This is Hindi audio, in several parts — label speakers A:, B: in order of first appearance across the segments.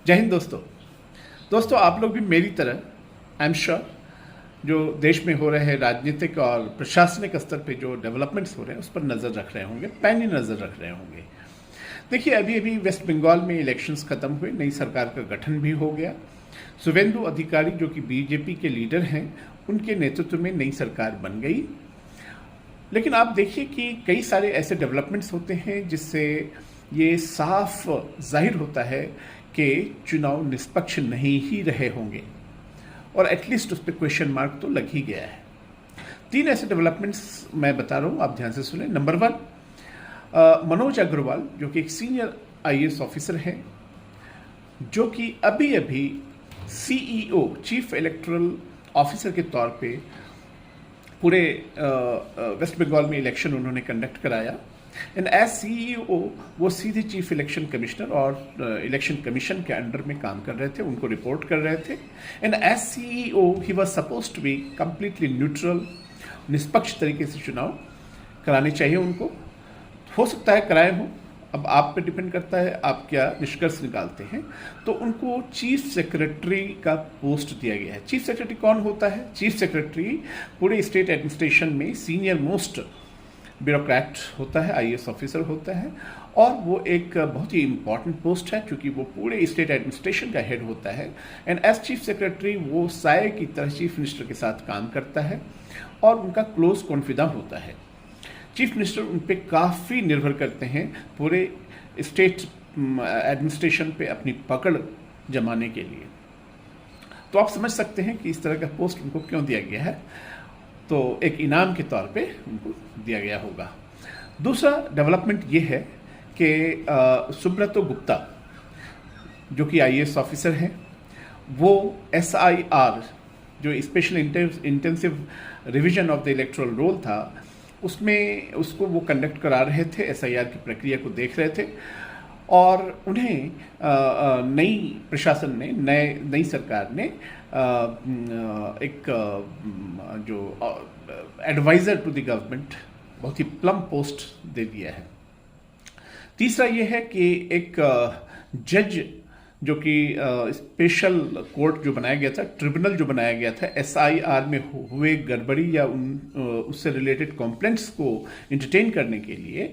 A: जय हिंद दोस्तों आप लोग भी मेरी तरह आई एम श्योर जो देश में हो रहे हैं राजनीतिक और प्रशासनिक स्तर पे जो डेवलपमेंट्स हो रहे हैं उस पर नज़र रख रहे होंगे, पैनी नज़र रख रहे होंगे। देखिए अभी वेस्ट बंगाल में इलेक्शंस खत्म हुए, नई सरकार का गठन भी हो गया। शुभेंदु अधिकारी जो कि बीजेपी के लीडर हैं, उनके नेतृत्व में नई सरकार बन गई। लेकिन आप देखिए कि कई सारे ऐसे डेवलपमेंट्स होते हैं जिससे ये साफ जाहिर होता है कि चुनाव निष्पक्ष नहीं ही रहे होंगे और एटलीस्ट उस पर क्वेश्चन मार्क तो लग ही गया है। 3 ऐसे डेवलपमेंट्स मैं बता रहा हूँ, आप ध्यान से सुने। नंबर 1, मनोज अग्रवाल जो कि एक सीनियर आईएएस ऑफिसर हैं, जो कि अभी सीईओ चीफ इलेक्टोरल ऑफिसर के तौर पे पूरे वेस्ट बंगाल में इलेक्शन उन्होंने कंडक्ट कराया। एंड एज सीईओ वो सीधे चीफ इलेक्शन कमिश्नर और इलेक्शन कमीशन के अंडर में काम कर रहे थे, उनको रिपोर्ट कर रहे थे। And as CEO he was supposed to be completely neutral, निष्पक्ष तरीके से चुनाव कराने चाहिए उनको। हो सकता है कराए हों, अब आप पे डिपेंड करता है आप क्या निष्कर्ष निकालते हैं। तो उनको चीफ सेक्रेटरी का पोस्ट दिया गया है। चीफ सेक्रेटरी कौन होता है? चीफ सेक्रेटरी पूरे स्टेट एडमिनिस्ट्रेशन में सीनियर मोस्ट ब्यूरोक्रेट होता है, आईएएस ऑफिसर होता है, और वो एक बहुत ही इंपॉर्टेंट पोस्ट है क्योंकि वो पूरे स्टेट एडमिनिस्ट्रेशन का हेड होता है। एंड एज चीफ सेक्रेटरी वो साये की तरह चीफ मिनिस्टर के साथ काम करता है और उनका क्लोज कॉन्फिडेंट होता है। चीफ मिनिस्टर उन पर काफ़ी निर्भर करते हैं पूरे स्टेट एडमिनिस्ट्रेशन पे अपनी पकड़ जमाने के लिए। तो आप समझ सकते हैं कि इस तरह का पोस्ट उनको क्यों दिया गया है, तो एक इनाम के तौर पे उनको दिया गया होगा। दूसरा डेवलपमेंट ये है कि सुब्रतो गुप्ता जो कि आईएएस ऑफिसर हैं, वो SIR जो special intensive revision of the electoral roll था, उसमें उसको वो कंडक्ट करा रहे थे, SIR की प्रक्रिया को देख रहे थे। और उन्हें नई प्रशासन ने, नई सरकार ने एक जो एडवाइज़र टू द गवर्नमेंट बहुत ही प्लम पोस्ट दे दिया है। तीसरा ये है कि एक जज जो कि स्पेशल कोर्ट जो बनाया गया था, ट्रिब्यूनल जो बनाया गया था SIR में हुए गड़बड़ी या उससे रिलेटेड कंप्लेंट्स को इंटरटेन करने के लिए,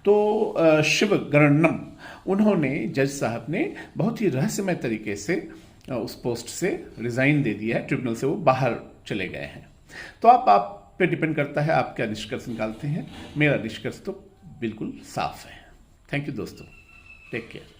A: तो शिव गरणम उन्होंने, जज साहब ने बहुत ही रहस्यमय तरीके से उस पोस्ट से रिजाइन दे दिया है, ट्रिब्यूनल से वो बाहर चले गए हैं। तो आप पे डिपेंड करता है आप क्या निष्कर्ष निकालते हैं। मेरा निष्कर्ष तो बिल्कुल साफ है। थैंक यू दोस्तों, टेक केयर।